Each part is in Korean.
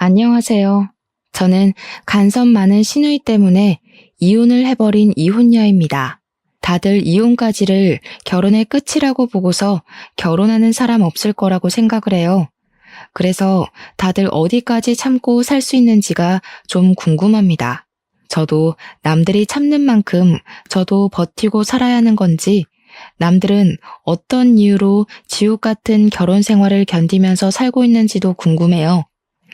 안녕하세요. 저는 간섭 많은 시누이 때문에 이혼을 해버린 이혼녀입니다. 다들 이혼까지를 결혼의 끝이라고 보고서 결혼하는 사람 없을 거라고 생각을 해요. 그래서 다들 어디까지 참고 살 수 있는지가 좀 궁금합니다. 저도 남들이 참는 만큼 저도 버티고 살아야 하는 건지, 남들은 어떤 이유로 지옥 같은 결혼 생활을 견디면서 살고 있는지도 궁금해요.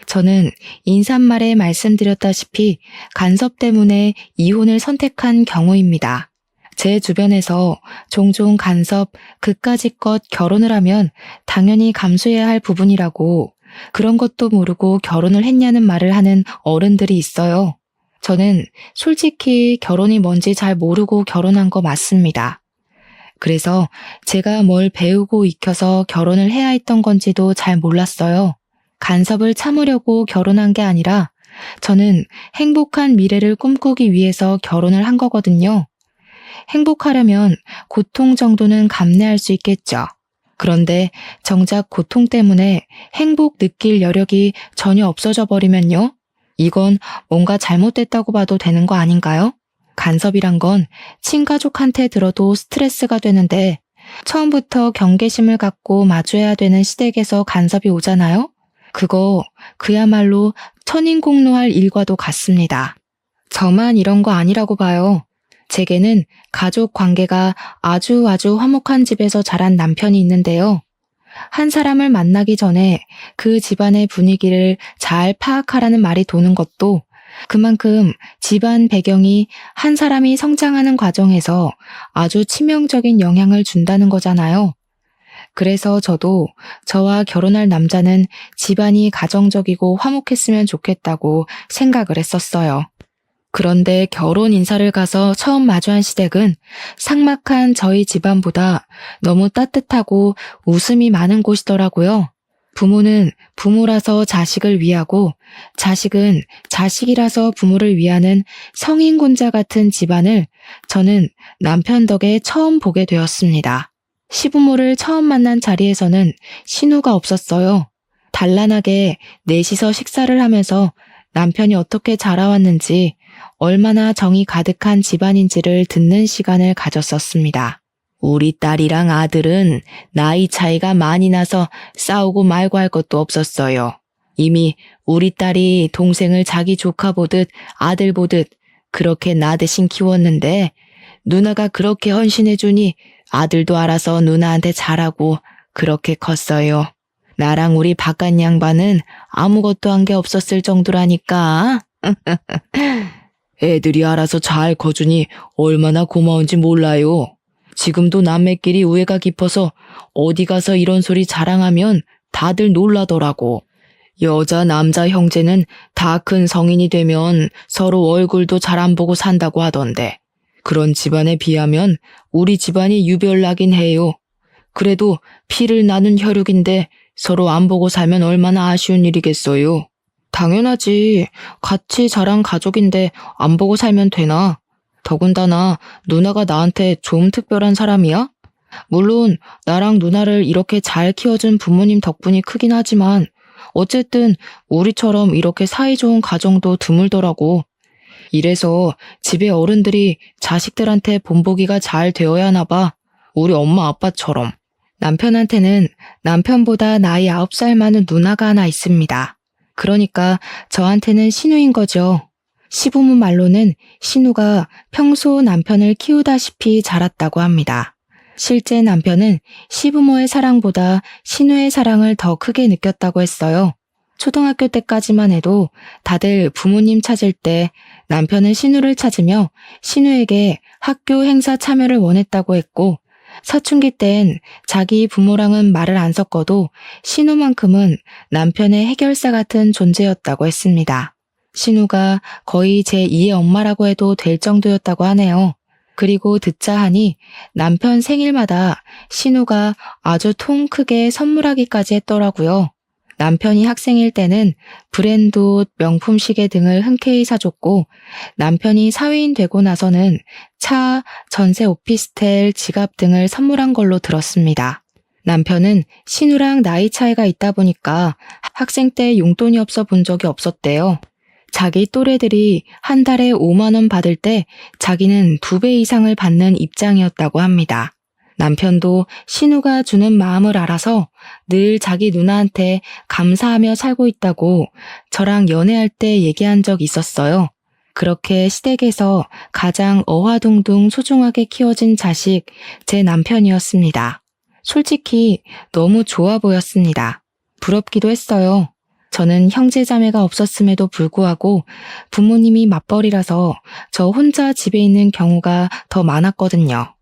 저는 인사말에 말씀드렸다시피 간섭 때문에 이혼을 선택한 경우입니다. 제 주변에서 종종 간섭, 그까짓것 결혼을 하면 당연히 감수해야 할 부분이라고, 그런 것도 모르고 결혼을 했냐는 말을 하는 어른들이 있어요. 저는 솔직히 결혼이 뭔지 잘 모르고 결혼한 거 맞습니다. 그래서 제가 뭘 배우고 익혀서 결혼을 해야 했던 건지도 잘 몰랐어요. 간섭을 참으려고 결혼한 게 아니라 저는 행복한 미래를 꿈꾸기 위해서 결혼을 한 거거든요. 행복하려면 고통 정도는 감내할 수 있겠죠. 그런데 정작 고통 때문에 행복 느낄 여력이 전혀 없어져 버리면요? 이건 뭔가 잘못됐다고 봐도 되는 거 아닌가요? 간섭이란 건 친가족한테 들어도 스트레스가 되는데 처음부터 경계심을 갖고 마주해야 되는 시댁에서 간섭이 오잖아요? 그거 그야말로 천인공노할 일과도 같습니다. 저만 이런 거 아니라고 봐요. 제게는 가족 관계가 아주 화목한 집에서 자란 남편이 있는데요. 한 사람을 만나기 전에 그 집안의 분위기를 잘 파악하라는 말이 도는 것도 그만큼 집안 배경이 한 사람이 성장하는 과정에서 아주 치명적인 영향을 준다는 거잖아요. 그래서 저도 저와 결혼할 남자는 집안이 가정적이고 화목했으면 좋겠다고 생각을 했었어요. 그런데 결혼 인사를 가서 처음 마주한 시댁은 삭막한 저희 집안보다 너무 따뜻하고 웃음이 많은 곳이더라고요. 부모는 부모라서 자식을 위하고 자식은 자식이라서 부모를 위하는 성인군자 같은 집안을 저는 남편 덕에 처음 보게 되었습니다. 시부모를 처음 만난 자리에서는 신우가 없었어요. 단란하게 넷이서 식사를 하면서 남편이 어떻게 자라왔는지, 얼마나 정이 가득한 집안인지를 듣는 시간을 가졌었습니다. 우리 딸이랑 아들은 나이 차이가 많이 나서 싸우고 말고 할 것도 없었어요. 이미 우리 딸이 동생을 자기 조카 보듯 아들 보듯 그렇게 나대신 키웠는데 누나가 그렇게 헌신해주니 아들도 알아서 누나한테 잘하고 그렇게 컸어요. 나랑 우리 바깥 양반은 아무것도 한 게 없었을 정도라니까. 애들이 알아서 잘 커주니 얼마나 고마운지 몰라요. 지금도 남매끼리 우애가 깊어서 어디 가서 이런 소리 자랑하면 다들 놀라더라고. 여자, 남자 형제는 다 큰 성인이 되면 서로 얼굴도 잘 안 보고 산다고 하던데. 그런 집안에 비하면 우리 집안이 유별나긴 해요. 그래도 피를 나눈 혈육인데 서로 안 보고 살면 얼마나 아쉬운 일이겠어요. 당연하지. 같이 자란 가족인데 안 보고 살면 되나? 더군다나 누나가 나한테 좀 특별한 사람이야? 물론 나랑 누나를 이렇게 잘 키워준 부모님 덕분이 크긴 하지만 어쨌든 우리처럼 이렇게 사이좋은 가정도 드물더라고. 이래서 집에 어른들이 자식들한테 본보기가 잘 되어야 하나 봐. 우리 엄마 아빠처럼. 남편한테는 남편보다 나이 9살 많은 누나가 하나 있습니다. 그러니까 저한테는 신우인 거죠. 시부모 말로는 신우가 평소 남편을 키우다시피 자랐다고 합니다. 실제 남편은 시부모의 사랑보다 신우의 사랑을 더 크게 느꼈다고 했어요. 초등학교 때까지만 해도 다들 부모님 찾을 때 남편은 신우를 찾으며 신우에게 학교 행사 참여를 원했다고 했고, 사춘기 땐 자기 부모랑은 말을 안 섞어도 신우만큼은 남편의 해결사 같은 존재였다고 했습니다. 신우가 거의 제2의 엄마라고 해도 될 정도였다고 하네요. 그리고 듣자 하니 남편 생일마다 신우가 아주 통 크게 선물하기까지 했더라고요. 남편이 학생일 때는 브랜드 옷, 명품 시계 등을 흔쾌히 사줬고, 남편이 사회인 되고 나서는 차, 전세 오피스텔, 지갑 등을 선물한 걸로 들었습니다. 남편은 신우랑 나이 차이가 있다 보니까 학생 때 용돈이 없어 본 적이 없었대요. 자기 또래들이 한 달에 5만 원 받을 때 자기는 2배 이상을 받는 입장이었다고 합니다. 남편도 신우가 주는 마음을 알아서 늘 자기 누나한테 감사하며 살고 있다고 저랑 연애할 때 얘기한 적 있었어요. 그렇게 시댁에서 가장 어화동동 소중하게 키워진 자식, 제 남편이었습니다. 솔직히 너무 좋아 보였습니다. 부럽기도 했어요. 저는 형제자매가 없었음에도 불구하고 부모님이 맞벌이라서 저 혼자 집에 있는 경우가 더 많았거든요.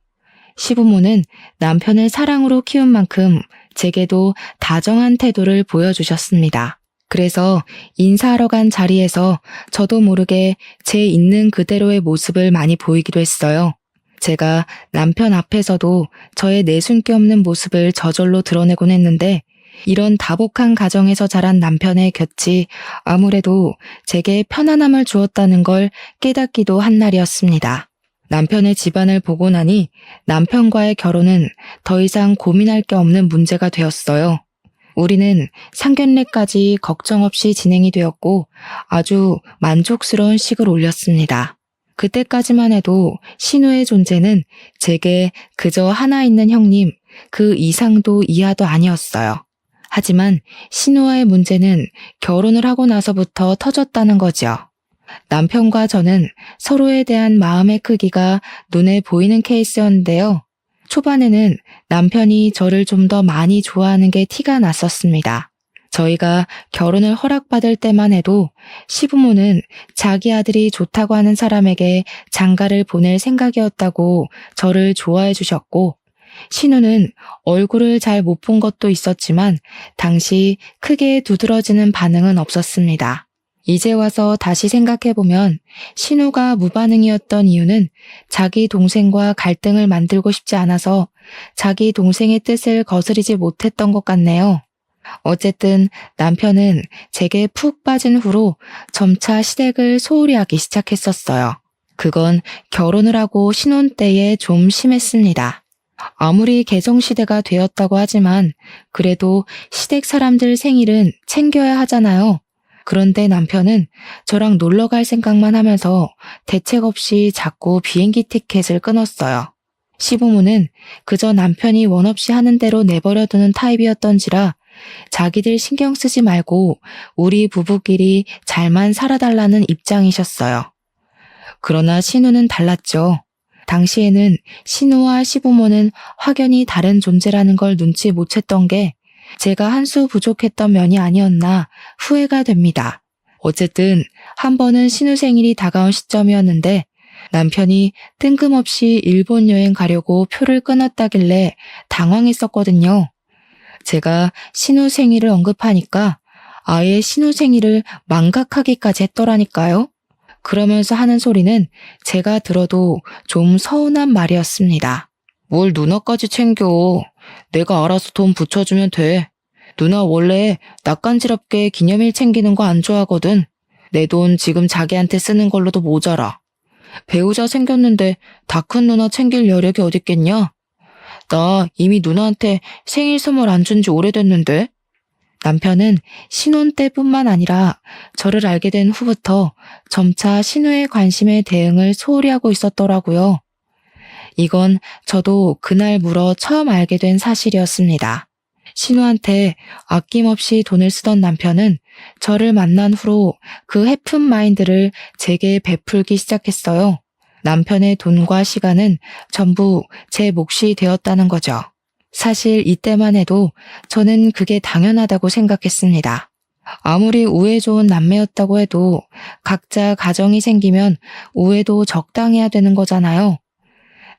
시부모는 남편을 사랑으로 키운 만큼 제게도 다정한 태도를 보여주셨습니다. 그래서 인사하러 간 자리에서 저도 모르게 제 있는 그대로의 모습을 많이 보이기도 했어요. 제가 남편 앞에서도 저의 내숭기 없는 모습을 저절로 드러내곤 했는데 이런 다복한 가정에서 자란 남편의 곁이 아무래도 제게 편안함을 주었다는 걸 깨닫기도 한 날이었습니다. 남편의 집안을 보고 나니 남편과의 결혼은 더 이상 고민할 게 없는 문제가 되었어요. 우리는 상견례까지 걱정 없이 진행이 되었고 아주 만족스러운 식을 올렸습니다. 그때까지만 해도 신우의 존재는 제게 그저 하나 있는 형님, 그 이상도 이하도 아니었어요. 하지만 신우와의 문제는 결혼을 하고 나서부터 터졌다는 거죠. 남편과 저는 서로에 대한 마음의 크기가 눈에 보이는 케이스였는데요. 초반에는 남편이 저를 좀 더 많이 좋아하는 게 티가 났었습니다. 저희가 결혼을 허락받을 때만 해도 시부모는 자기 아들이 좋다고 하는 사람에게 장가를 보낼 생각이었다고 저를 좋아해 주셨고, 신우는 얼굴을 잘 못 본 것도 있었지만 당시 크게 두드러지는 반응은 없었습니다. 이제 와서 다시 생각해보면 신우가 무반응이었던 이유는 자기 동생과 갈등을 만들고 싶지 않아서 자기 동생의 뜻을 거스르지 못했던 것 같네요. 어쨌든 남편은 제게 푹 빠진 후로 점차 시댁을 소홀히 하기 시작했었어요. 그건 결혼을 하고 신혼 때에 좀 심했습니다. 아무리 개성시대가 되었다고 하지만 그래도 시댁 사람들 생일은 챙겨야 하잖아요. 그런데 남편은 저랑 놀러 갈 생각만 하면서 대책 없이 자꾸 비행기 티켓을 끊었어요. 시부모는 그저 남편이 원 없이 하는 대로 내버려두는 타입이었던지라 자기들 신경 쓰지 말고 우리 부부끼리 잘만 살아달라는 입장이셨어요. 그러나 신우는 달랐죠. 당시에는 신우와 시부모는 확연히 다른 존재라는 걸 눈치 못 챘던 게 제가 한 수 부족했던 면이 아니었나 후회가 됩니다. 어쨌든 한 번은 신우 생일이 다가온 시점이었는데 남편이 뜬금없이 일본 여행 가려고 표를 끊었다길래 당황했었거든요. 제가 신우 생일을 언급하니까 아예 신우 생일을 망각하기까지 했더라니까요. 그러면서 하는 소리는 제가 들어도 좀 서운한 말이었습니다. 뭘 누나까지 챙겨. 내가 알아서 돈 붙여주면 돼. 누나 원래 낯간지럽게 기념일 챙기는 거 안 좋아하거든. 내 돈 지금 자기한테 쓰는 걸로도 모자라. 배우자 생겼는데 다 큰 누나 챙길 여력이 어딨겠냐? 나 이미 누나한테 생일 선물 안 준 지 오래됐는데. 남편은 신혼 때뿐만 아니라 저를 알게 된 후부터 점차 신우의 관심에 대응을 소홀히 하고 있었더라고요. 이건 저도 그날 물어 처음 알게 된 사실이었습니다. 신우한테 아낌없이 돈을 쓰던 남편은 저를 만난 후로 그 해픈 마인드를 제게 베풀기 시작했어요. 남편의 돈과 시간은 전부 제 몫이 되었다는 거죠. 사실 이때만 해도 저는 그게 당연하다고 생각했습니다. 아무리 우애 좋은 남매였다고 해도 각자 가정이 생기면 우애도 적당해야 되는 거잖아요.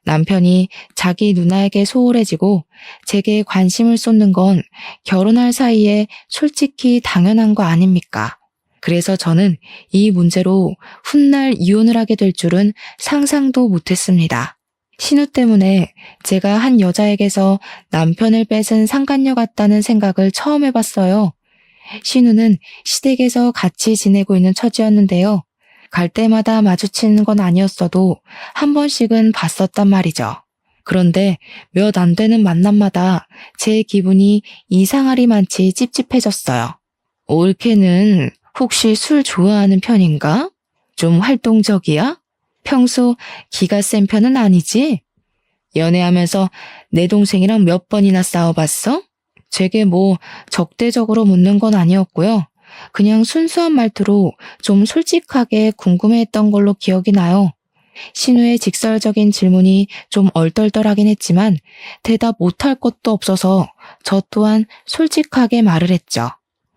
남편이 자기 누나에게 소홀해지고 제게 관심을 쏟는 건 결혼할 사이에 솔직히 당연한 거 아닙니까? 그래서 저는 이 문제로 훗날 이혼을 하게 될 줄은 상상도 못했습니다. 신우 때문에 제가 한 여자에게서 남편을 뺏은 상간녀 같다는 생각을 처음 해봤어요. 신우는 시댁에서 같이 지내고 있는 처지였는데요. 갈 때마다 마주치는 건 아니었어도 한 번씩은 봤었단 말이죠. 그런데 몇 안 되는 만남마다 제 기분이 이상하리만치 찝찝해졌어요. 올케는 혹시 술 좋아하는 편인가? 좀 활동적이야? 평소 기가 센 편은 아니지? 연애하면서 내 동생이랑 몇 번이나 싸워봤어? 제게 뭐 적대적으로 묻는 건 아니었고요. 그냥 순수한 말투로 좀 솔직하게 궁금해했던 걸로 기억이 나요. 신우의 직설적인 질문이 좀 얼떨떨하긴 했지만 대답 못할 것도 없어서 저 또한 솔직하게 말을 했죠.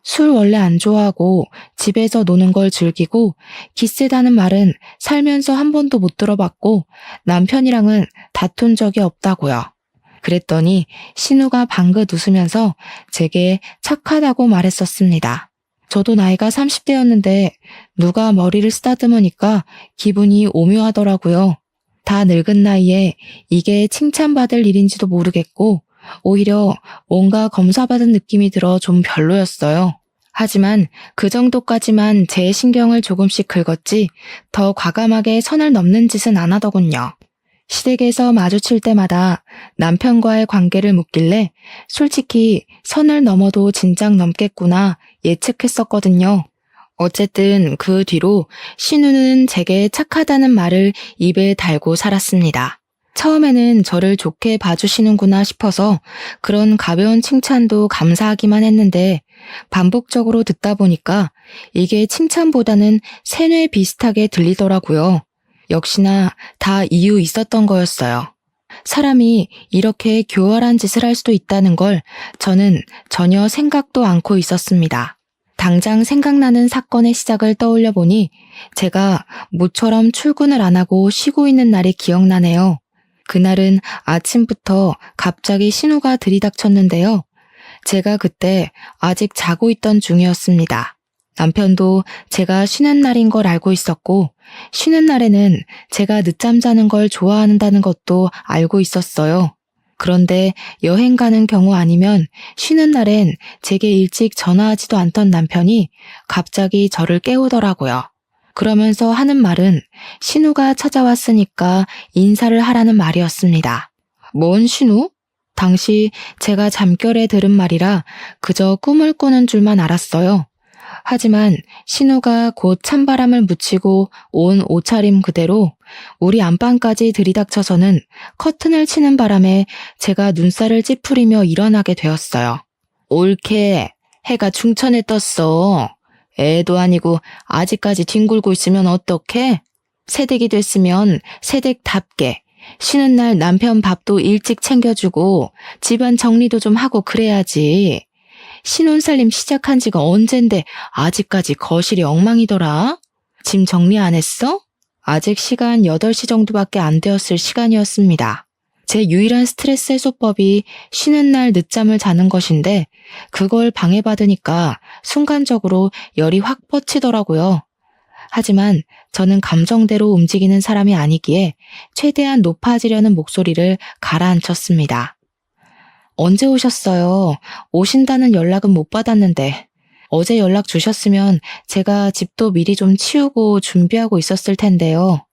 술 원래 안 좋아하고 집에서 노는 걸 즐기고 기세다는 말은 살면서 한 번도 못 들어봤고 남편이랑은 다툰 적이 없다고요. 그랬더니 신우가 방긋 웃으면서 제게 착하다고 말했었습니다. 저도 나이가 30대였는데 누가 머리를 쓰다듬으니까 기분이 오묘하더라고요. 다 늙은 나이에 이게 칭찬받을 일인지도 모르겠고 오히려 뭔가 검사받은 느낌이 들어 좀 별로였어요. 하지만 그 정도까지만 제 신경을 조금씩 긁었지 더 과감하게 선을 넘는 짓은 안 하더군요. 시댁에서 마주칠 때마다 남편과의 관계를 묻길래 솔직히 선을 넘어도 진작 넘겠구나 예측했었거든요. 어쨌든 그 뒤로 신우는 제게 착하다는 말을 입에 달고 살았습니다. 처음에는 저를 좋게 봐주시는구나 싶어서 그런 가벼운 칭찬도 감사하기만 했는데 반복적으로 듣다 보니까 이게 칭찬보다는 세뇌 비슷하게 들리더라고요. 역시나 다 이유 있었던 거였어요. 사람이 이렇게 교활한 짓을 할 수도 있다는 걸 저는 전혀 생각도 않고 있었습니다. 당장 생각나는 사건의 시작을 떠올려 보니 제가 모처럼 출근을 안 하고 쉬고 있는 날이 기억나네요. 그날은 아침부터 갑자기 신우가 들이닥쳤는데요. 제가 그때 아직 자고 있던 중이었습니다. 남편도 제가 쉬는 날인 걸 알고 있었고 쉬는 날에는 제가 늦잠 자는 걸 좋아한다는 것도 알고 있었어요. 그런데 여행 가는 경우 아니면 쉬는 날엔 제게 일찍 전화하지도 않던 남편이 갑자기 저를 깨우더라고요. 그러면서 하는 말은 신우가 찾아왔으니까 인사를 하라는 말이었습니다. 뭔 신우? 당시 제가 잠결에 들은 말이라 그저 꿈을 꾸는 줄만 알았어요. 하지만 신우가 곧 찬바람을 묻히고 온 옷차림 그대로 우리 안방까지 들이닥쳐서는 커튼을 치는 바람에 제가 눈살을 찌푸리며 일어나게 되었어요. 옳게 해가 중천에 떴어. 애도 아니고 아직까지 뒹굴고 있으면 어떡해? 새댁이 됐으면 새댁답게 쉬는 날 남편 밥도 일찍 챙겨주고 집안 정리도 좀 하고 그래야지. 신혼살림 시작한 지가 언젠데 아직까지 거실이 엉망이더라. 짐 정리 안 했어? 아직 시간 8시 정도밖에 안 되었을 시간이었습니다. 제 유일한 스트레스 해소법이 쉬는 날 늦잠을 자는 것인데 그걸 방해받으니까 순간적으로 열이 확 뻗치더라고요. 하지만 저는 감정대로 움직이는 사람이 아니기에 최대한 높아지려는 목소리를 가라앉혔습니다. 언제 오셨어요? 오신다는 연락은 못 받았는데 어제 연락 주셨으면 제가 집도 미리 좀 치우고 준비하고 있었을 텐데요.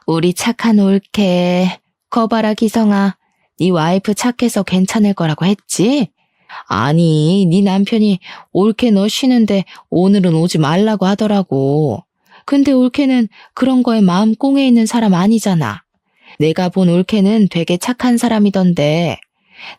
우리 착한 올케. 거봐라 기성아. 네 와이프 착해서 괜찮을 거라고 했지? 아니, 네 남편이 올케 너 쉬는데 오늘은 오지 말라고 하더라고. 근데 올케는 그런 거에 마음 꽁에 있는 사람 아니잖아. 내가 본 올케는 되게 착한 사람이던데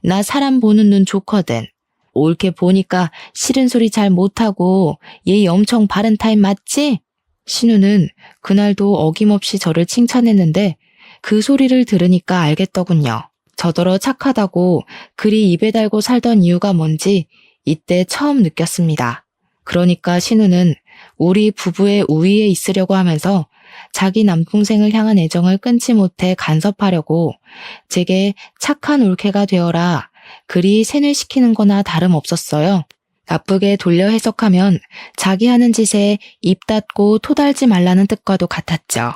나 사람 보는 눈 좋거든. 올케 보니까 싫은 소리 잘 못하고 예의 엄청 바른 타입 맞지? 신우는 그날도 어김없이 저를 칭찬했는데 그 소리를 들으니까 알겠더군요. 저더러 착하다고 그리 입에 달고 살던 이유가 뭔지 이때 처음 느꼈습니다. 그러니까 신우는 우리 부부의 우위에 있으려고 하면서 자기 남동생을 향한 애정을 끊지 못해 간섭하려고 제게 착한 올케가 되어라 그리 세뇌시키는 거나 다름없었어요. 나쁘게 돌려 해석하면 자기 하는 짓에 입 닫고 토달지 말라는 뜻과도 같았죠.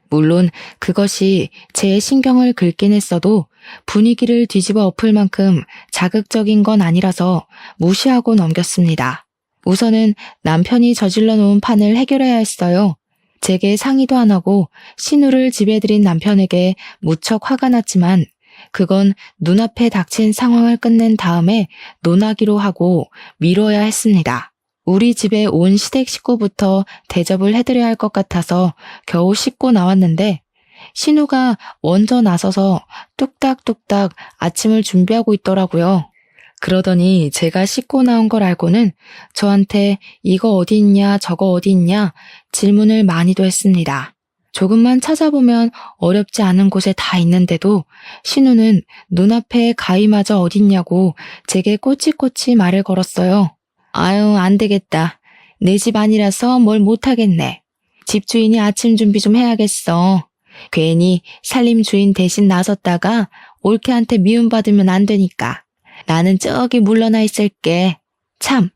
물론 그것이 제 신경을 긁긴 했어도 분위기를 뒤집어 엎을 만큼 자극적인 건 아니라서 무시하고 넘겼습니다. 우선은 남편이 저질러 놓은 판을 해결해야 했어요. 제게 상의도 안 하고 신우를 집에 들인 남편에게 무척 화가 났지만 그건 눈앞에 닥친 상황을 끝낸 다음에 논하기로 하고 미뤄야 했습니다. 우리 집에 온 시댁 식구부터 대접을 해드려야 할 것 같아서 겨우 씻고 나왔는데 신우가 먼저 나서서 뚝딱뚝딱 아침을 준비하고 있더라고요. 그러더니 제가 씻고 나온 걸 알고는 저한테 이거 어디 있냐 저거 어디 있냐 질문을 많이도 했습니다. 조금만 찾아보면 어렵지 않은 곳에 다 있는데도 신우는 눈앞에 가위마저 어딨냐고 제게 꼬치꼬치 말을 걸었어요. 아유, 안 되겠다. 내 집 아니라서 뭘 못하겠네. 집주인이 아침 준비 좀 해야겠어. 괜히 살림 주인 대신 나섰다가 올케한테 미움받으면 안 되니까. 나는 저기 물러나 있을게. 참,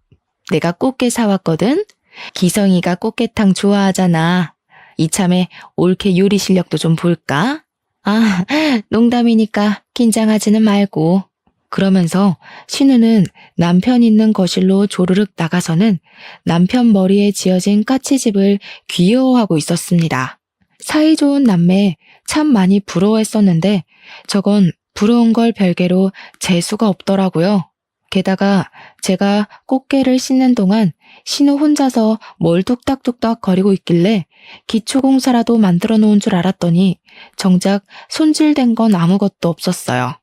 내가 꽃게 사왔거든? 기성이가 꽃게탕 좋아하잖아. 이참에 올케 요리 실력도 좀 볼까? 아, 농담이니까 긴장하지는 말고. 그러면서 신우는 남편 있는 거실로 조르륵 나가서는 남편 머리에 지어진 까치집을 귀여워하고 있었습니다. 사이좋은 남매 참 많이 부러워했었는데 저건 부러운 걸 별개로 재수가 없더라고요. 게다가 제가 꽃게를 씻는 동안 신우 혼자서 뭘 뚝딱뚝딱 거리고 있길래 기초공사라도 만들어 놓은 줄 알았더니 정작 손질된 건 아무것도 없었어요.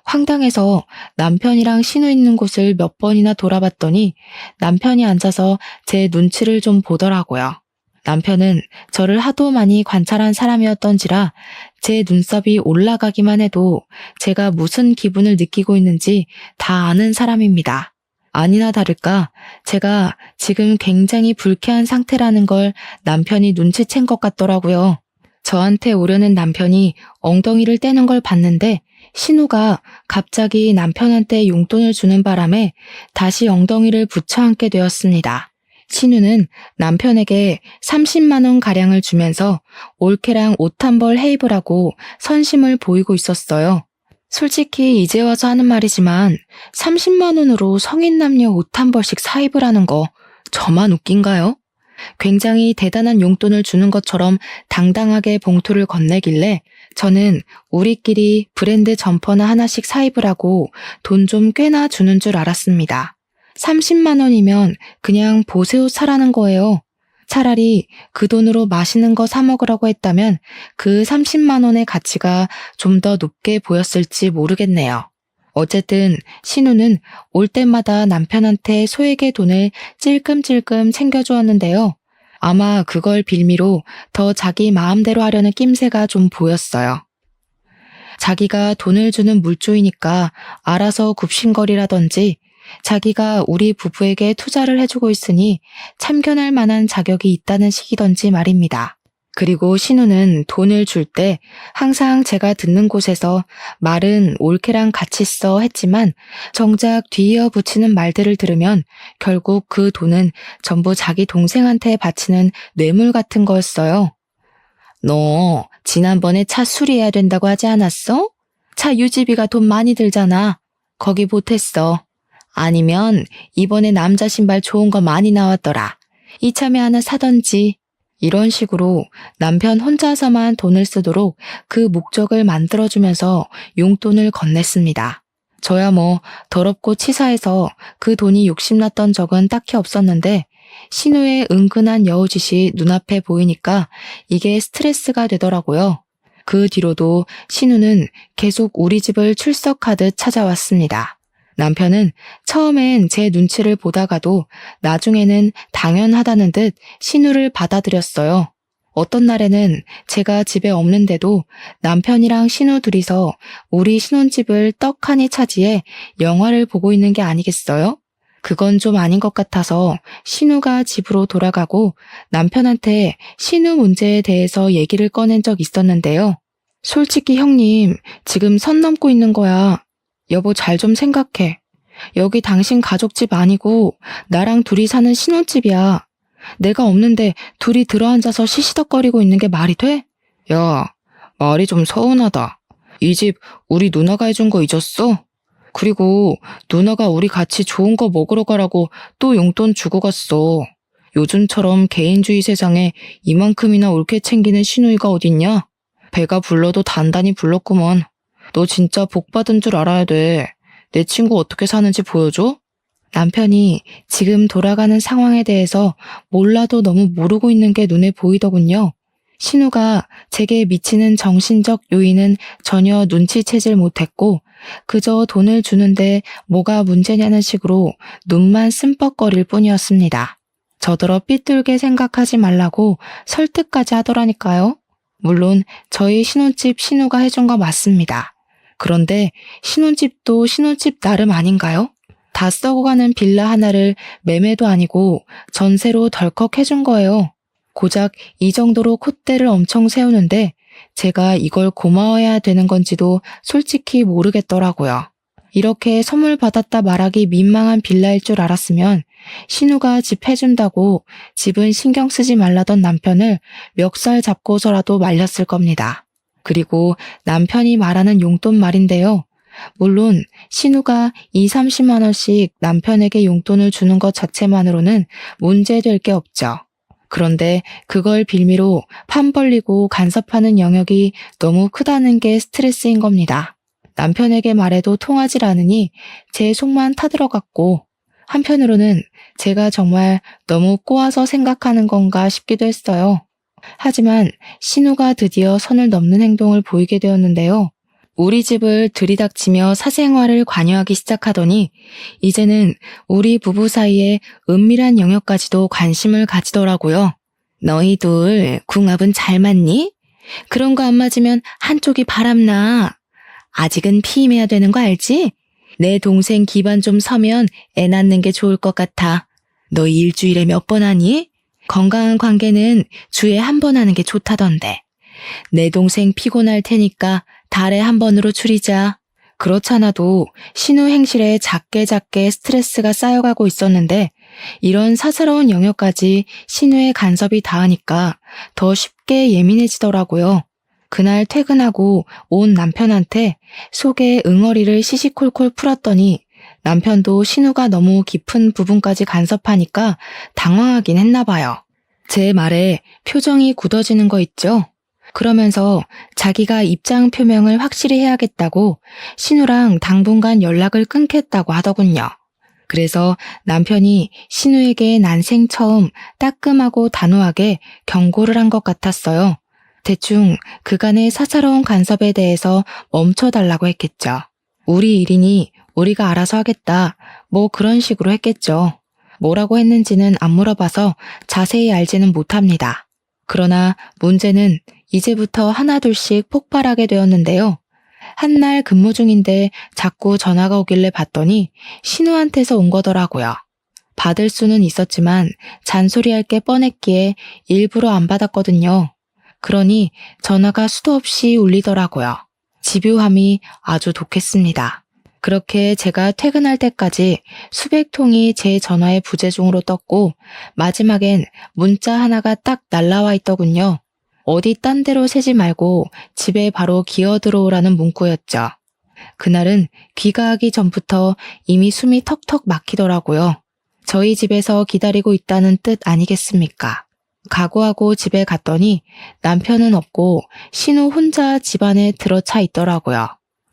황당해서 남편이랑 신우 있는 곳을 몇 번이나 돌아봤더니 남편이 앉아서 제 눈치를 좀 보더라고요. 남편은 저를 하도 많이 관찰한 사람이었던지라 제 눈썹이 올라가기만 해도 제가 무슨 기분을 느끼고 있는지 다 아는 사람입니다. 아니나 다를까 제가 지금 굉장히 불쾌한 상태라는 걸 남편이 눈치챈 것 같더라고요. 저한테 오려는 남편이 엉덩이를 떼는 걸 봤는데 신우가 갑자기 남편한테 용돈을 주는 바람에 다시 엉덩이를 붙여 앉게 되었습니다. 신우는 남편에게 30만 원 가량을 주면서 올케랑 옷 한 벌 해입으라고 선심을 보이고 있었어요. 솔직히 이제 와서 하는 말이지만 30만 원으로 성인 남녀 옷 한 벌씩 사입으라는 거 저만 웃긴가요? 굉장히 대단한 용돈을 주는 것처럼 당당하게 봉투를 건네길래 저는 우리끼리 브랜드 점퍼나 하나씩 사입으라고 돈 좀 꽤나 주는 줄 알았습니다. 30만 원이면 그냥 보세옷 사라는 거예요. 차라리 그 돈으로 맛있는 거 사 먹으라고 했다면 그 30만 원의 가치가 좀 더 높게 보였을지 모르겠네요. 어쨌든 신우는 올 때마다 남편한테 소액의 돈을 찔끔찔끔 챙겨주었는데요. 아마 그걸 빌미로 더 자기 마음대로 하려는 낌새가 좀 보였어요. 자기가 돈을 주는 물주이니까 알아서 굽신거리라든지 자기가 우리 부부에게 투자를 해주고 있으니 참견할 만한 자격이 있다는 식이던지 말입니다. 그리고 신우는 돈을 줄 때 항상 제가 듣는 곳에서 말은 올케랑 같이 써 했지만 정작 뒤이어 붙이는 말들을 들으면 결국 그 돈은 전부 자기 동생한테 바치는 뇌물 같은 거였어요. 너 지난번에 차 수리해야 된다고 하지 않았어? 차 유지비가 돈 많이 들잖아. 거기 보탰어. 아니면 이번에 남자 신발 좋은 거 많이 나왔더라. 이참에 하나 사던지. 이런 식으로 남편 혼자서만 돈을 쓰도록 그 목적을 만들어주면서 용돈을 건넸습니다. 저야 뭐 더럽고 치사해서 그 돈이 욕심났던 적은 딱히 없었는데 신우의 은근한 여우짓이 눈앞에 보이니까 이게 스트레스가 되더라고요. 그 뒤로도 신우는 계속 우리 집을 출석하듯 찾아왔습니다. 남편은 처음엔 제 눈치를 보다가도 나중에는 당연하다는 듯 신우를 받아들였어요. 어떤 날에는 제가 집에 없는데도 남편이랑 신우 둘이서 우리 신혼집을 떡하니 차지해 영화를 보고 있는 게 아니겠어요? 그건 좀 아닌 것 같아서 신우가 집으로 돌아가고 남편한테 신우 문제에 대해서 얘기를 꺼낸 적 있었는데요. 솔직히 형님, 지금 선 넘고 있는 거야. 여보 잘 좀 생각해. 여기 당신 가족집 아니고 나랑 둘이 사는 신혼집이야. 내가 없는데 둘이 들어앉아서 시시덕거리고 있는 게 말이 돼? 야, 말이 좀 서운하다. 이 집 우리 누나가 해준 거 잊었어? 그리고 누나가 우리 같이 좋은 거 먹으러 가라고 또 용돈 주고 갔어. 요즘처럼 개인주의 세상에 이만큼이나 옳게 챙기는 시누이가 어딨냐? 배가 불러도 단단히 불렀구먼. 너 진짜 복 받은 줄 알아야 돼. 내 친구 어떻게 사는지 보여줘? 남편이 지금 돌아가는 상황에 대해서 몰라도 너무 모르고 있는 게 눈에 보이더군요. 신우가 제게 미치는 정신적 요인은 전혀 눈치채질 못했고 그저 돈을 주는데 뭐가 문제냐는 식으로 눈만 씀뻑거릴 뿐이었습니다. 저더러 삐뚤게 생각하지 말라고 설득까지 하더라니까요. 물론 저희 신혼집 신우가 해준 거 맞습니다. 그런데 신혼집도 신혼집 나름 아닌가요? 다 썩어가는 빌라 하나를 매매도 아니고 전세로 덜컥 해준 거예요. 고작 이 정도로 콧대를 엄청 세우는데 제가 이걸 고마워해야 되는 건지도 솔직히 모르겠더라고요. 이렇게 선물 받았다 말하기 민망한 빌라일 줄 알았으면 신우가 집 해준다고 집은 신경 쓰지 말라던 남편을 멱살 잡고서라도 말렸을 겁니다. 그리고 남편이 말하는 용돈 말인데요. 물론 신우가 30만 원씩 남편에게 용돈을 주는 것 자체만으로는 문제될 게 없죠. 그런데 그걸 빌미로 판 벌리고 간섭하는 영역이 너무 크다는 게 스트레스인 겁니다. 남편에게 말해도 통하질 않으니 제 속만 타들어갔고 한편으로는 제가 정말 너무 꼬아서 생각하는 건가 싶기도 했어요. 하지만 신우가 드디어 선을 넘는 행동을 보이게 되었는데요. 우리 집을 들이닥치며 사생활을 관여하기 시작하더니 이제는 우리 부부 사이에 은밀한 영역까지도 관심을 가지더라고요. 너희 둘 궁합은 잘 맞니? 그런 거 안 맞으면 한쪽이 바람나. 아직은 피임해야 되는 거 알지? 내 동생 기반 좀 서면 애 낳는 게 좋을 것 같아. 너 일주일에 몇 번 하니? 건강한 관계는 주에 한 번 하는 게 좋다던데. 내 동생 피곤할 테니까 달에 한 번으로 줄이자. 그렇잖아도 신우 행실에 작게 스트레스가 쌓여가고 있었는데 이런 사사로운 영역까지 신우의 간섭이 닿으니까 더 쉽게 예민해지더라고요. 그날 퇴근하고 온 남편한테 속에 응어리를 시시콜콜 풀었더니 남편도 신우가 너무 깊은 부분까지 간섭하니까 당황하긴 했나 봐요. 제 말에 표정이 굳어지는 거 있죠? 그러면서 자기가 입장 표명을 확실히 해야겠다고 신우랑 당분간 연락을 끊겠다고 하더군요. 그래서 남편이 신우에게 난생 처음 따끔하고 단호하게 경고를 한 것 같았어요. 대충 그간의 사사로운 간섭에 대해서 멈춰달라고 했겠죠. 우리 일이니 우리가 알아서 하겠다. 뭐 그런 식으로 했겠죠. 뭐라고 했는지는 안 물어봐서 자세히 알지는 못합니다. 그러나 문제는 이제부터 하나둘씩 폭발하게 되었는데요. 한날 근무 중인데 자꾸 전화가 오길래 받더니 신우한테서 온 거더라고요. 받을 수는 있었지만 잔소리할 게 뻔했기에 일부러 안 받았거든요. 그러니 전화가 수도 없이 울리더라고요. 집요함이 아주 독했습니다. 그렇게 제가 퇴근할 때까지 수백 통이 제 전화의 부재중으로 떴고 마지막엔 문자 하나가 딱 날라와 있더군요. 어디 딴 데로 새지 말고 집에 바로 기어 들어오라는 문구였죠. 그날은 귀가하기 전부터 이미 숨이 턱턱 막히더라고요. 저희 집에서 기다리고 있다는 뜻 아니겠습니까? 각오하고 집에 갔더니 남편은 없고 신우 혼자 집 안에 들어차 있더라고요.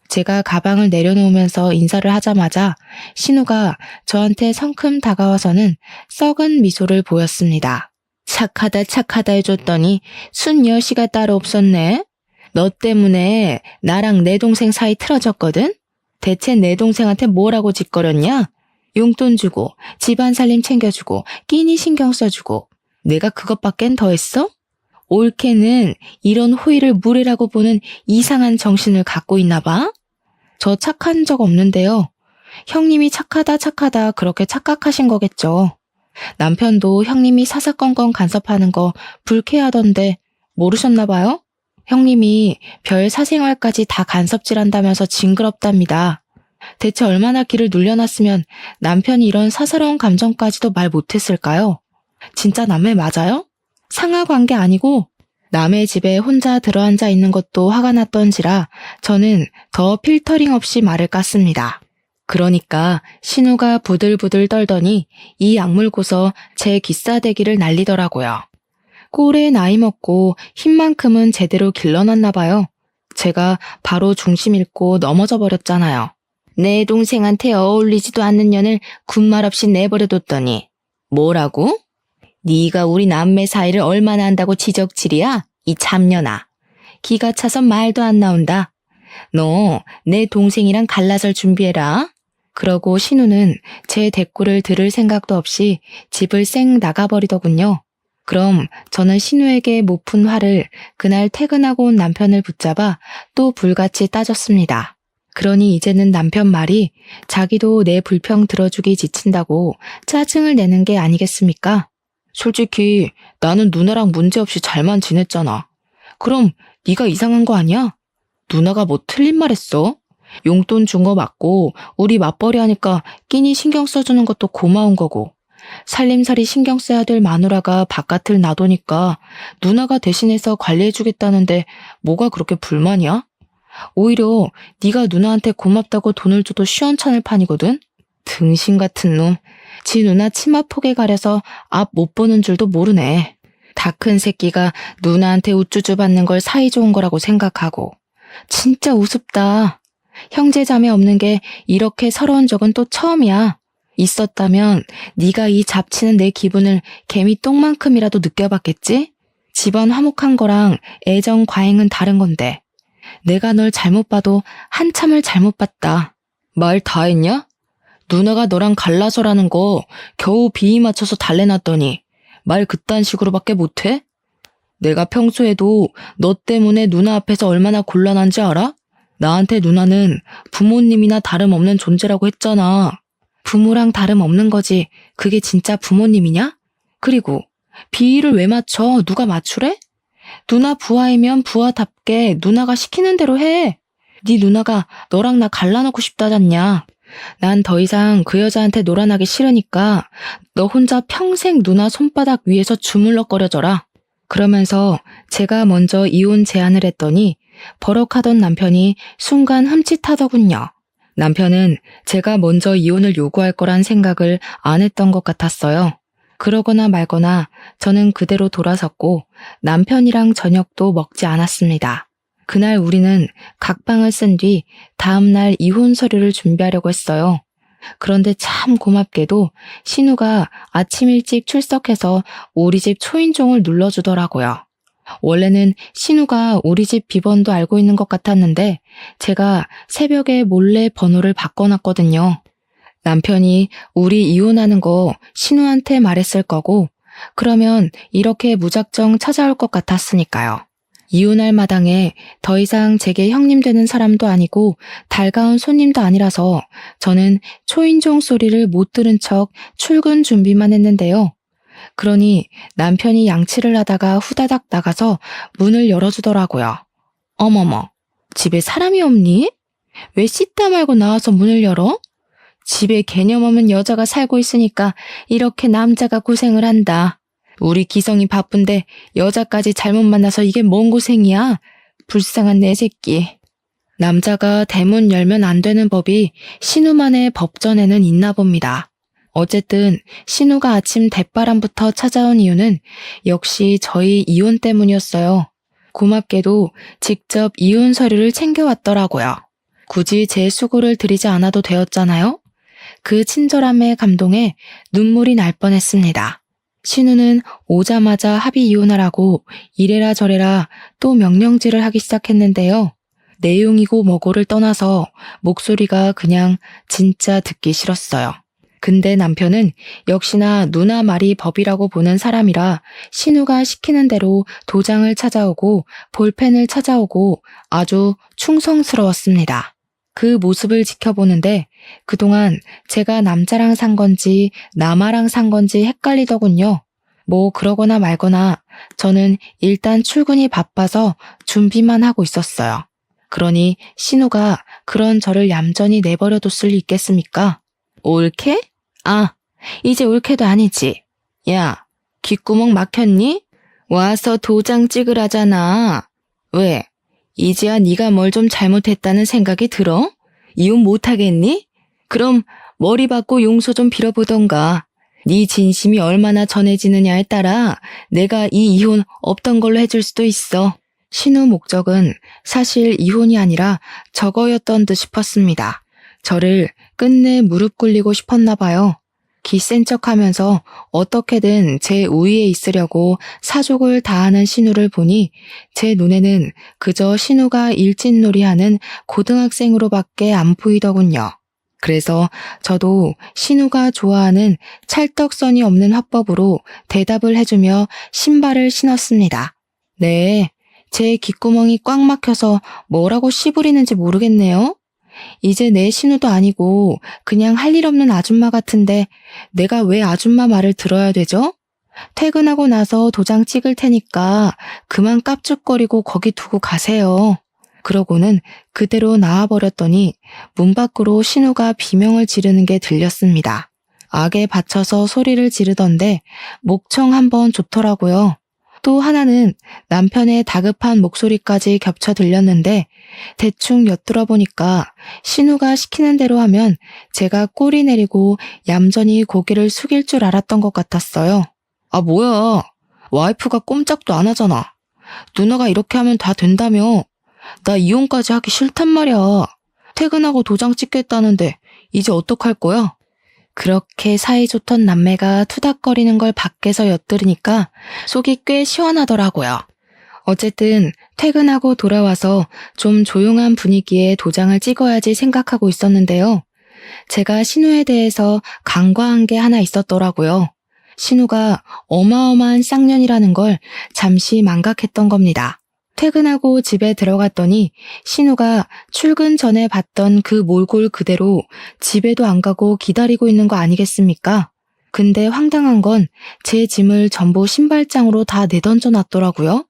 제가 가방을 내려놓으면서 인사를 하자마자 신우가 저한테 성큼 다가와서는 썩은 미소를 보였습니다. 착하다 해줬더니 순여시가 따로 없었네. 너 때문에 나랑 내 동생 사이 틀어졌거든? 대체 내 동생한테 뭐라고 짓거렸냐? 용돈 주고 집안 살림 챙겨주고 끼니 신경 써주고 내가 그것밖엔 더 했어? 올케는 이런 호의를 무례라고 보는 이상한 정신을 갖고 있나 봐? 저 착한 적 없는데요. 형님이 착하다 그렇게 착각하신 거겠죠. 남편도 형님이 사사건건 간섭하는 거 불쾌하던데 모르셨나 봐요? 형님이 별 사생활까지 다 간섭질한다면서 징그럽답니다. 대체 얼마나 기를 눌려놨으면 남편이 이런 사사로운 감정까지도 말 못했을까요? 진짜 남매 맞아요? 상하 관계 아니고 남의 집에 혼자 들어앉아 있는 것도 화가 났던지라 저는 더 필터링 없이 말을 깠습니다. 그러니까 신우가 부들부들 떨더니 이 악물고서 제 기싸대기를 날리더라고요. 꼴에 나이 먹고 힘만큼은 제대로 길러놨나 봐요. 제가 바로 중심 잃고 넘어져 버렸잖아요. 내 동생한테 어울리지도 않는 년을 군말 없이 내버려뒀더니 뭐라고? 네가 우리 남매 사이를 얼마나 안다고 지적질이야? 이 참년아. 기가 차서 말도 안 나온다. 너 내 동생이랑 갈라설 준비해라. 그러고 신우는 제 대꾸를 들을 생각도 없이 집을 쌩 나가버리더군요. 그럼 저는 신우에게 못 푼 화를 그날 퇴근하고 온 남편을 붙잡아 또 불같이 따졌습니다. 그러니 이제는 남편 말이 자기도 내 불평 들어주기 지친다고 짜증을 내는 게 아니겠습니까? 솔직히 나는 누나랑 문제없이 잘만 지냈잖아. 그럼 네가 이상한 거 아니야? 누나가 뭐 틀린 말 했어? 용돈 준 거 맞고 우리 맞벌이 하니까 끼니 신경 써주는 것도 고마운 거고 살림살이 신경 써야 될 마누라가 바깥을 놔두니까 누나가 대신해서 관리해주겠다는데 뭐가 그렇게 불만이야? 오히려 네가 누나한테 고맙다고 돈을 줘도 시원찮을 판이거든? 등신 같은 놈. 지 누나 치마폭에 가려서 앞 못 보는 줄도 모르네. 다 큰 새끼가 누나한테 우쭈쭈 받는 걸 사이좋은 거라고 생각하고. 진짜 우습다. 형제자매 없는 게 이렇게 서러운 적은 또 처음이야. 있었다면 네가 이 잡치는 내 기분을 개미 똥만큼이라도 느껴봤겠지? 집안 화목한 거랑 애정 과잉은 다른 건데. 내가 널 잘못 봐도 한참을 잘못 봤다. 말 다 했냐? 누나가 너랑 갈라서라는 거 겨우 비위 맞춰서 달래놨더니 말 그딴 식으로밖에 못해? 내가 평소에도 너 때문에 누나 앞에서 얼마나 곤란한지 알아? 나한테 누나는 부모님이나 다름없는 존재라고 했잖아. 부모랑 다름없는 거지. 그게 진짜 부모님이냐? 그리고 비위를 왜 맞춰? 누가 맞추래? 누나 부하이면 부하답게 누나가 시키는 대로 해. 네 누나가 너랑 나 갈라놓고 싶다잖냐. 난 더 이상 그 여자한테 놀아나기 싫으니까 너 혼자 평생 누나 손바닥 위에서 주물럭거려져라. 그러면서 제가 먼저 이혼 제안을 했더니 버럭하던 남편이 순간 흠칫하더군요. 남편은 제가 먼저 이혼을 요구할 거란 생각을 안 했던 것 같았어요. 그러거나 말거나 저는 그대로 돌아섰고 남편이랑 저녁도 먹지 않았습니다. 그날 우리는 각방을 쓴 뒤 다음날 이혼 서류를 준비하려고 했어요. 그런데 참 고맙게도 신우가 아침 일찍 출석해서 우리 집 초인종을 눌러주더라고요. 원래는 신우가 우리 집 비번도 알고 있는 것 같았는데 제가 새벽에 몰래 번호를 바꿔놨거든요. 남편이 우리 이혼하는 거 신우한테 말했을 거고 그러면 이렇게 무작정 찾아올 것 같았으니까요. 이혼할 마당에 더 이상 제게 형님 되는 사람도 아니고 달가운 손님도 아니라서 저는 초인종 소리를 못 들은 척 출근 준비만 했는데요. 그러니 남편이 양치를 하다가 후다닥 나가서 문을 열어주더라고요. 어머머, 집에 사람이 없니? 왜 씻다 말고 나와서 문을 열어? 집에 개념 없는 여자가 살고 있으니까 이렇게 남자가 고생을 한다. 우리 기성이 바쁜데 여자까지 잘못 만나서 이게 뭔 고생이야? 불쌍한 내 새끼. 남자가 대문 열면 안 되는 법이 신우만의 법전에는 있나 봅니다. 어쨌든 신우가 아침 대바람부터 찾아온 이유는 역시 저희 이혼 때문이었어요. 고맙게도 직접 이혼 서류를 챙겨왔더라고요. 굳이 제 수고를 들이지 않아도 되었잖아요. 그 친절함에 감동해 눈물이 날 뻔했습니다. 신우는 오자마자 합의 이혼하라고 이래라 저래라 또 명령질을 하기 시작했는데요. 내용이고 뭐고를 떠나서 목소리가 그냥 진짜 듣기 싫었어요. 근데 남편은 역시나 누나 말이 법이라고 보는 사람이라 신우가 시키는 대로 도장을 찾아오고 볼펜을 찾아오고 아주 충성스러웠습니다. 그 모습을 지켜보는데 그동안 제가 남자랑 산 건지 남아랑 산 건지 헷갈리더군요. 뭐 그러거나 말거나 저는 일단 출근이 바빠서 준비만 하고 있었어요. 그러니 신우가 그런 저를 얌전히 내버려뒀을 리 있겠습니까? 옳게? 아, 이제 옳게도 아니지. 야, 귓구멍 막혔니? 와서 도장 찍으라잖아. 왜? 이제야 네가 뭘 좀 잘못했다는 생각이 들어? 이혼 못하겠니? 그럼 머리 받고 용서 좀 빌어보던가. 네 진심이 얼마나 전해지느냐에 따라 내가 이 이혼 없던 걸로 해줄 수도 있어. 신우 목적은 사실 이혼이 아니라 저거였던 듯 싶었습니다. 저를 끝내 무릎 꿇리고 싶었나 봐요. 기센 척하면서 어떻게든 제 우위에 있으려고 사족을 다하는 신우를 보니 제 눈에는 그저 신우가 일진놀이하는 고등학생으로밖에 안 보이더군요. 그래서 저도 신우가 좋아하는 찰떡선이 없는 화법으로 대답을 해주며 신발을 신었습니다. 네, 제 귓구멍이 꽉 막혀서 뭐라고 씨부리는지 모르겠네요. 이제 내 신우도 아니고 그냥 할 일 없는 아줌마 같은데 내가 왜 아줌마 말을 들어야 되죠? 퇴근하고 나서 도장 찍을 테니까 그만 깝죽거리고 거기 두고 가세요. 그러고는 그대로 나와버렸더니 문 밖으로 신우가 비명을 지르는 게 들렸습니다. 악에 받쳐서 소리를 지르던데 목청 한번 좋더라고요. 또 하나는 남편의 다급한 목소리까지 겹쳐 들렸는데 대충 엿들어 보니까 신우가 시키는 대로 하면 제가 꼬리 내리고 얌전히 고개를 숙일 줄 알았던 것 같았어요. 아 뭐야, 와이프가 꼼짝도 안 하잖아. 누나가 이렇게 하면 다 된다며. 나 이혼까지 하기 싫단 말이야. 퇴근하고 도장 찍겠다는데 이제 어떡할 거야? 그렇게 사이좋던 남매가 투닥거리는 걸 밖에서 엿들으니까 속이 꽤 시원하더라고요. 어쨌든 퇴근하고 돌아와서 좀 조용한 분위기에 도장을 찍어야지 생각하고 있었는데요. 제가 신우에 대해서 간과한 게 하나 있었더라고요. 신우가 어마어마한 쌍년이라는 걸 잠시 망각했던 겁니다. 퇴근하고 집에 들어갔더니 신우가 출근 전에 봤던 그 몰골 그대로 집에도 안 가고 기다리고 있는 거 아니겠습니까? 근데 황당한 건 제 짐을 전부 신발장으로 다 내던져 놨더라고요.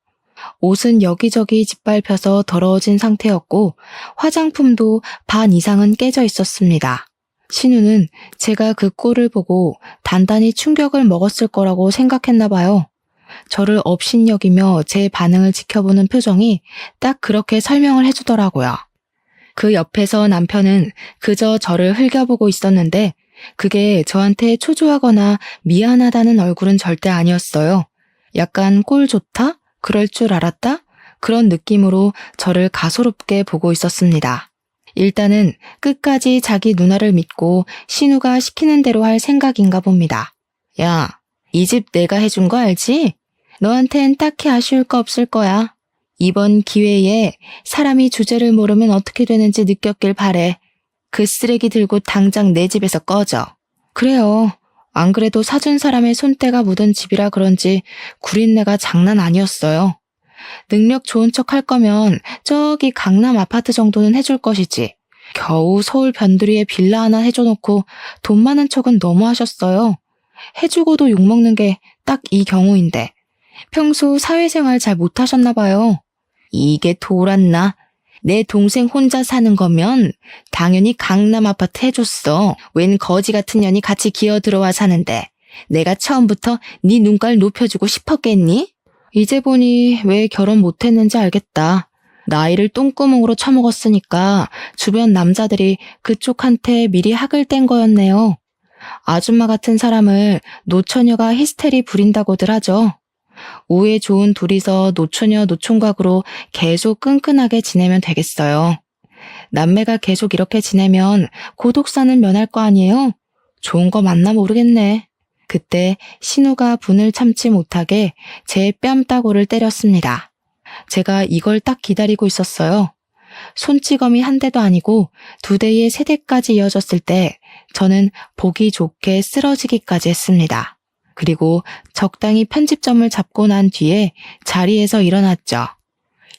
옷은 여기저기 짓밟혀서 더러워진 상태였고 화장품도 반 이상은 깨져 있었습니다. 신우는 제가 그 꼴을 보고 단단히 충격을 먹었을 거라고 생각했나 봐요. 저를 업신여기며 제 반응을 지켜보는 표정이 딱 그렇게 설명을 해주더라고요. 그 옆에서 남편은 그저 저를 흘겨보고 있었는데 그게 저한테 초조하거나 미안하다는 얼굴은 절대 아니었어요. 약간 꼴 좋다? 그럴 줄 알았다? 그런 느낌으로 저를 가소롭게 보고 있었습니다. 일단은 끝까지 자기 누나를 믿고 신우가 시키는 대로 할 생각인가 봅니다. 야, 이 집 내가 해준 거 알지? 너한텐 딱히 아쉬울 거 없을 거야. 이번 기회에 사람이 주제를 모르면 어떻게 되는지 느꼈길 바래. 그 쓰레기 들고 당장 내 집에서 꺼져. 그래요. 안 그래도 사준 사람의 손때가 묻은 집이라 그런지 구린내가 장난 아니었어요. 능력 좋은 척 할 거면 저기 강남 아파트 정도는 해줄 것이지. 겨우 서울 변두리에 빌라 하나 해줘놓고 돈 많은 척은 너무하셨어요. 해주고도 욕먹는 게 딱 이 경우인데. 평소 사회생활 잘 못하셨나 봐요. 이게 돌았나? 내 동생 혼자 사는 거면 당연히 강남 아파트 해줬어. 웬 거지 같은 년이 같이 기어 들어와 사는데 내가 처음부터 네 눈깔 높여주고 싶었겠니? 이제 보니 왜 결혼 못했는지 알겠다. 나이를 똥구멍으로 처먹었으니까 주변 남자들이 그쪽한테 미리 학을 뗀 거였네요. 아줌마 같은 사람을 노처녀가 히스테리 부린다고들 하죠. 우애 좋은 둘이서 노처녀 노총각으로 계속 끈끈하게 지내면 되겠어요. 남매가 계속 이렇게 지내면 고독사는 면할 거 아니에요? 좋은 거 맞나 모르겠네. 그때 신우가 분을 참지 못하게 제 뺨따구를 때렸습니다. 제가 이걸 딱 기다리고 있었어요. 손찌검이 한 대도 아니고 2대의 3대까지 이어졌을 때 저는 보기 좋게 쓰러지기까지 했습니다. 그리고 적당히 편집점을 잡고 난 뒤에 자리에서 일어났죠.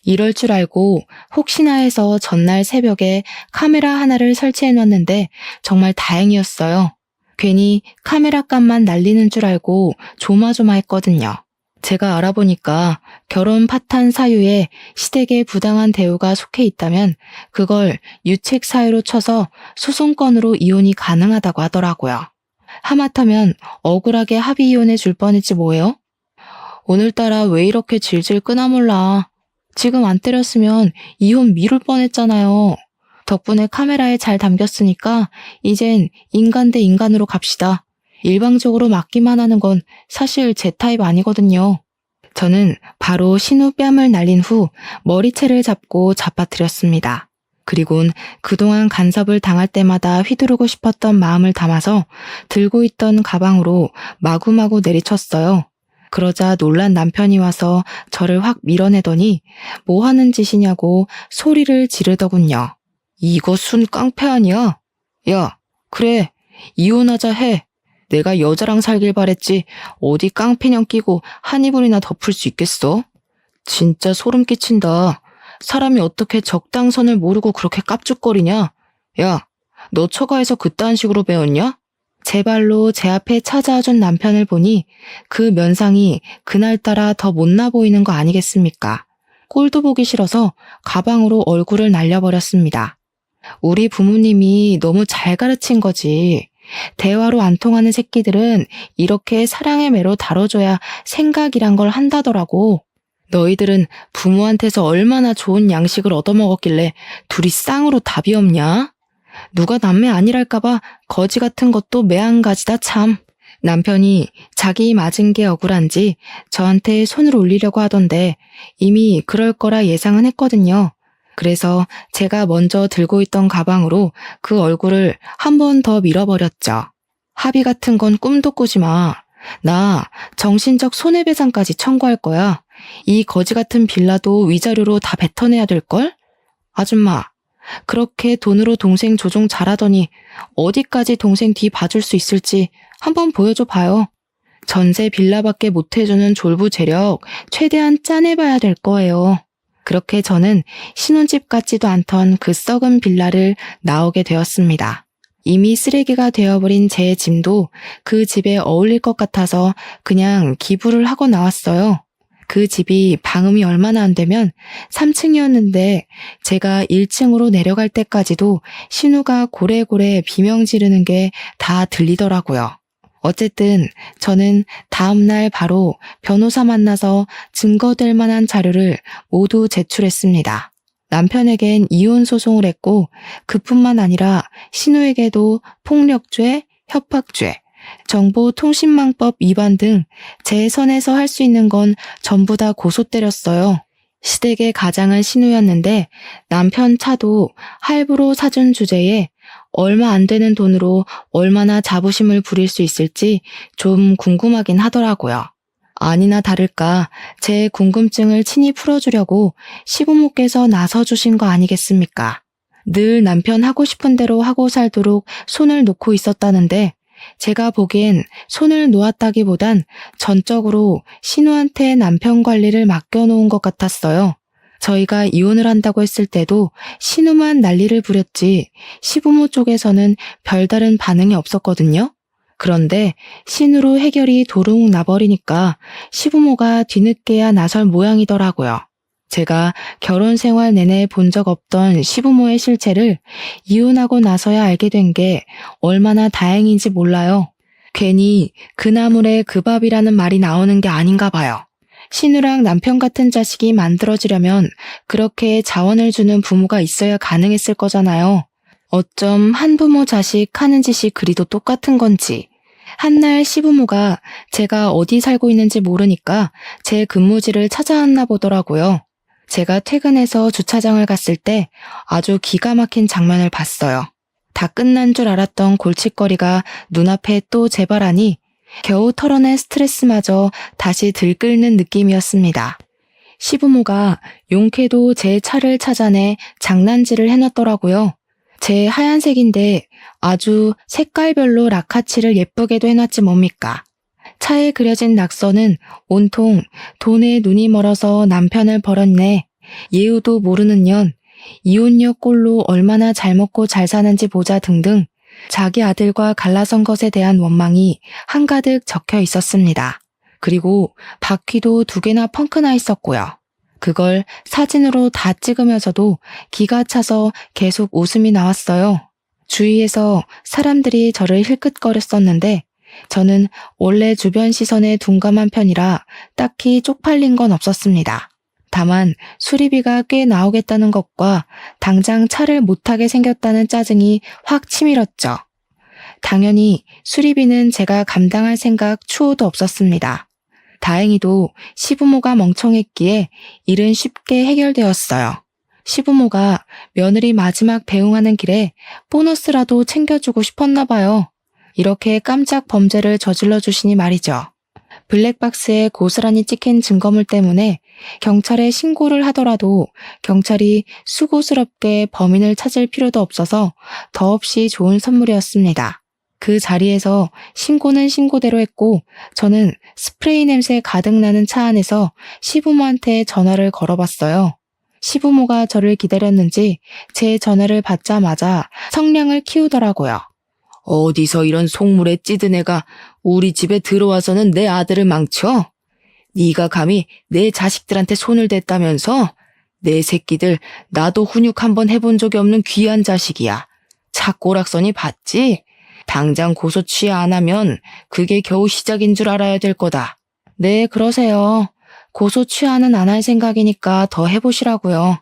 이럴 줄 알고 혹시나 해서 전날 새벽에 카메라 하나를 설치해놨는데 정말 다행이었어요. 괜히 카메라 값만 날리는 줄 알고 조마조마했거든요. 제가 알아보니까 결혼 파탄 사유에 시댁의 부당한 대우가 속해 있다면 그걸 유책 사유로 쳐서 소송건으로 이혼이 가능하다고 하더라고요. 하마터면 억울하게 합의 이혼해 줄 뻔했지 뭐예요? 오늘따라 왜 이렇게 질질 끄나 몰라. 지금 안 때렸으면 이혼 미룰 뻔했잖아요. 덕분에 카메라에 잘 담겼으니까 이젠 인간 대 인간으로 갑시다. 일방적으로 맞기만 하는 건 사실 제 타입 아니거든요. 저는 바로 신우 뺨을 날린 후 머리채를 잡고 잡아뜨렸습니다. 그리곤 그동안 간섭을 당할 때마다 휘두르고 싶었던 마음을 담아서 들고 있던 가방으로 마구마구 내리쳤어요. 그러자 놀란 남편이 와서 저를 확 밀어내더니 뭐 하는 짓이냐고 소리를 지르더군요. 이거 순 깡패 아니야? 야, 그래, 이혼하자 해. 내가 여자랑 살길 바랬지 어디 깡패냥 끼고 한 이불이나 덮을 수 있겠어? 진짜 소름 끼친다. 사람이 어떻게 적당선을 모르고 그렇게 깝죽거리냐? 야, 너 처가에서 그딴 식으로 배웠냐? 제 발로 제 앞에 찾아와준 남편을 보니 그 면상이 그날따라 더 못나 보이는 거 아니겠습니까? 꼴도 보기 싫어서 가방으로 얼굴을 날려버렸습니다. 우리 부모님이 너무 잘 가르친 거지. 대화로 안 통하는 새끼들은 이렇게 사랑의 매로 다뤄줘야 생각이란 걸 한다더라고. 너희들은 부모한테서 얼마나 좋은 양식을 얻어먹었길래 둘이 쌍으로 답이 없냐? 누가 남매 아니랄까봐 거지 같은 것도 매한가지다 참. 남편이 자기 맞은 게 억울한지 저한테 손을 올리려고 하던데 이미 그럴 거라 예상은 했거든요. 그래서 제가 먼저 들고 있던 가방으로 그 얼굴을 한 번 더 밀어버렸죠. 합의 같은 건 꿈도 꾸지 마. 나 정신적 손해배상까지 청구할 거야. 이 거지 같은 빌라도 위자료로 다 뱉어내야 될걸? 아줌마, 그렇게 돈으로 동생 조종 잘하더니 어디까지 동생 뒤 봐줄 수 있을지 한번 보여줘 봐요. 전세 빌라밖에 못 해주는 졸부재력 최대한 짜내봐야 될 거예요. 그렇게 저는 신혼집 같지도 않던 그 썩은 빌라를 나오게 되었습니다. 이미 쓰레기가 되어버린 제 짐도 그 집에 어울릴 것 같아서 그냥 기부를 하고 나왔어요. 그 집이 방음이 얼마나 안 되면 3층이었는데 제가 1층으로 내려갈 때까지도 신우가 고래고래 비명 지르는 게 다 들리더라고요. 어쨌든 저는 다음날 바로 변호사 만나서 증거될 만한 자료를 모두 제출했습니다. 남편에겐 이혼 소송을 했고 그뿐만 아니라 신우에게도 폭력죄, 협박죄, 정보통신망법 위반 등 제 선에서 할 수 있는 건 전부 다 고소 때렸어요. 시댁의 가장은 신우였는데 남편 차도 할부로 사준 주제에 얼마 안 되는 돈으로 얼마나 자부심을 부릴 수 있을지 좀 궁금하긴 하더라고요. 아니나 다를까 제 궁금증을 친히 풀어주려고 시부모께서 나서주신 거 아니겠습니까? 늘 남편 하고 싶은 대로 하고 살도록 손을 놓고 있었다는데 제가 보기엔 손을 놓았다기보단 전적으로 신우한테 남편 관리를 맡겨놓은 것 같았어요. 저희가 이혼을 한다고 했을 때도 신우만 난리를 부렸지 시부모 쪽에서는 별다른 반응이 없었거든요. 그런데 신우로 해결이 도둑 나버리니까 시부모가 뒤늦게야 나설 모양이더라고요. 제가 결혼 생활 내내 본 적 없던 시부모의 실체를 이혼하고 나서야 알게 된 게 얼마나 다행인지 몰라요. 괜히 그 나물에 그 밥이라는 말이 나오는 게 아닌가 봐요. 신우랑 남편 같은 자식이 만들어지려면 그렇게 자원을 주는 부모가 있어야 가능했을 거잖아요. 어쩜 한부모 자식 하는 짓이 그리도 똑같은 건지. 한날 시부모가 제가 어디 살고 있는지 모르니까 제 근무지를 찾아왔나 보더라고요. 제가 퇴근해서 주차장을 갔을 때 아주 기가 막힌 장면을 봤어요. 다 끝난 줄 알았던 골칫거리가 눈앞에 또 재발하니 겨우 털어낸 스트레스마저 다시 들끓는 느낌이었습니다. 시부모가 용케도 제 차를 찾아내 장난질을 해놨더라고요. 제 하얀색인데 아주 색깔별로 라카치를 예쁘게도 해놨지 뭡니까. 차에 그려진 낙서는 온통 돈에 눈이 멀어서 남편을 버렸네. 예우도 모르는 년. 이혼녀 꼴로 얼마나 잘 먹고 잘 사는지 보자 등등 자기 아들과 갈라선 것에 대한 원망이 한가득 적혀 있었습니다. 그리고 바퀴도 2개나 펑크나 있었고요. 그걸 사진으로 다 찍으면서도 기가 차서 계속 웃음이 나왔어요. 주위에서 사람들이 저를 힐끗거렸었는데 저는 원래 주변 시선에 둔감한 편이라 딱히 쪽팔린 건 없었습니다. 다만 수리비가 꽤 나오겠다는 것과 당장 차를 못 타게 생겼다는 짜증이 확 치밀었죠. 당연히 수리비는 제가 감당할 생각 추호도 없었습니다. 다행히도 시부모가 멍청했기에 일은 쉽게 해결되었어요. 시부모가 며느리 마지막 배웅하는 길에 보너스라도 챙겨주고 싶었나 봐요. 이렇게 깜짝 범죄를 저질러 주시니 말이죠. 블랙박스에 고스란히 찍힌 증거물 때문에 경찰에 신고를 하더라도 경찰이 수고스럽게 범인을 찾을 필요도 없어서 더없이 좋은 선물이었습니다. 그 자리에서 신고는 신고대로 했고 저는 스프레이 냄새 가득 나는 차 안에서 시부모한테 전화를 걸어봤어요. 시부모가 저를 기다렸는지 제 전화를 받자마자 성량을 키우더라고요. 어디서 이런 속물에 찌든 애가 우리 집에 들어와서는 내 아들을 망쳐? 네가 감히 내 자식들한테 손을 댔다면서? 내 새끼들 나도 훈육 한번 해본 적이 없는 귀한 자식이야. 착고락선이 봤지? 당장 고소 취하 안 하면 그게 겨우 시작인 줄 알아야 될 거다. 네, 그러세요. 고소 취하는 안 할 생각이니까 더 해보시라고요.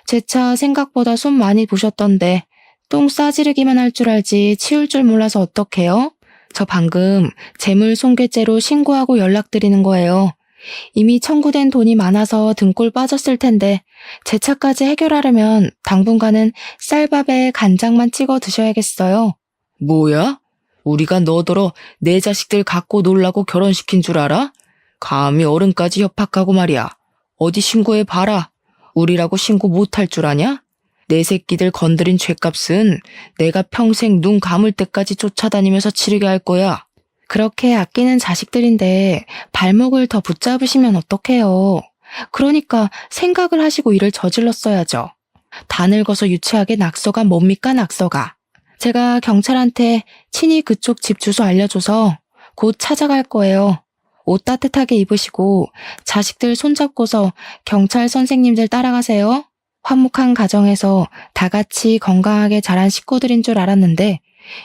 제 차 생각보다 손 많이 부셨던데 똥 싸지르기만 할 줄 알지 치울 줄 몰라서 어떡해요? 저 방금 재물손괴죄로 신고하고 연락드리는 거예요. 이미 청구된 돈이 많아서 등골 빠졌을 텐데 제 차까지 해결하려면 당분간은 쌀밥에 간장만 찍어 드셔야겠어요. 뭐야? 우리가 너더러 내 자식들 갖고 놀라고 결혼시킨 줄 알아? 감히 어른까지 협박하고 말이야. 어디 신고해봐라. 우리라고 신고 못할 줄 아냐? 내 새끼들 건드린 죗값은 내가 평생 눈 감을 때까지 쫓아다니면서 치르게 할 거야. 그렇게 아끼는 자식들인데 발목을 더 붙잡으시면 어떡해요. 그러니까 생각을 하시고 일을 저질렀어야죠. 다 늙어서 유치하게 낙서가 뭡니까 낙서가. 제가 경찰한테 친히 그쪽 집 주소 알려줘서 곧 찾아갈 거예요. 옷 따뜻하게 입으시고 자식들 손잡고서 경찰 선생님들 따라가세요. 화목한 가정에서 다 같이 건강하게 자란 식구들인 줄 알았는데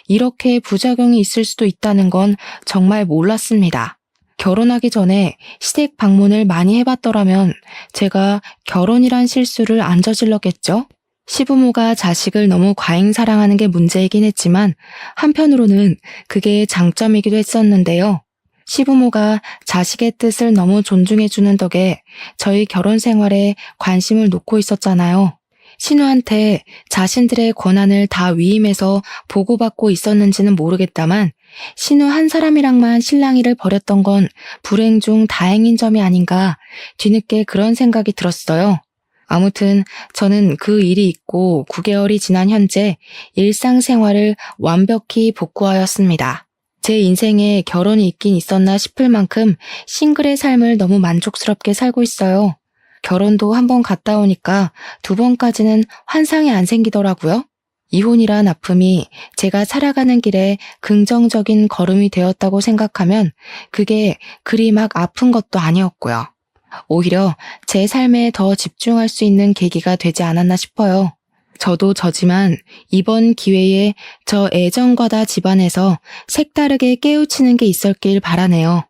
이렇게 부작용이 있을 수도 있다는 건 정말 몰랐습니다. 결혼하기 전에 시댁 방문을 많이 해봤더라면 제가 결혼이란 실수를 안 저질렀겠죠? 시부모가 자식을 너무 과잉 사랑하는 게 문제이긴 했지만 한편으로는 그게 장점이기도 했었는데요. 시부모가 자식의 뜻을 너무 존중해주는 덕에 저희 결혼 생활에 관심을 놓고 있었잖아요. 신우한테 자신들의 권한을 다 위임해서 보고받고 있었는지는 모르겠다만 신우 한 사람이랑만 실랑이를 벌였던 건 불행 중 다행인 점이 아닌가 뒤늦게 그런 생각이 들었어요. 아무튼 저는 그 일이 있고 9개월이 지난 현재 일상생활을 완벽히 복구하였습니다. 제 인생에 결혼이 있긴 있었나 싶을 만큼 싱글의 삶을 너무 만족스럽게 살고 있어요. 결혼도 한 번 갔다 오니까 두 번까지는 환상이 안 생기더라고요. 이혼이란 아픔이 제가 살아가는 길에 긍정적인 걸음이 되었다고 생각하면 그게 그리 막 아픈 것도 아니었고요. 오히려 제 삶에 더 집중할 수 있는 계기가 되지 않았나 싶어요. 저도 저지만 이번 기회에 저 애정과다 집안에서 색다르게 깨우치는 게 있었길 바라네요.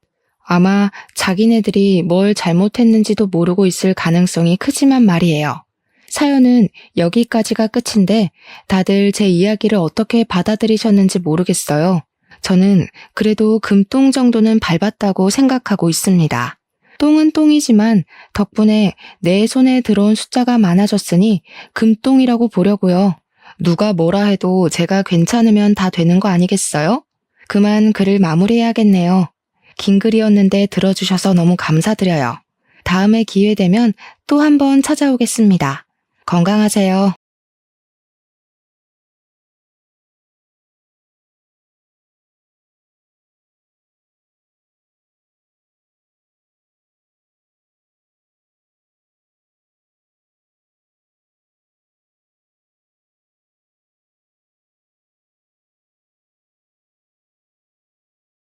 아마 자기네들이 뭘 잘못했는지도 모르고 있을 가능성이 크지만 말이에요. 사연은 여기까지가 끝인데 다들 제 이야기를 어떻게 받아들이셨는지 모르겠어요. 저는 그래도 금똥 정도는 밟았다고 생각하고 있습니다. 똥은 똥이지만 덕분에 내 손에 들어온 숫자가 많아졌으니 금똥이라고 보려고요. 누가 뭐라 해도 제가 괜찮으면 다 되는 거 아니겠어요? 그만 글을 마무리해야겠네요. 긴 글이었는데 들어주셔서 너무 감사드려요. 다음에 기회 되면 또 한번 찾아오겠습니다. 건강하세요.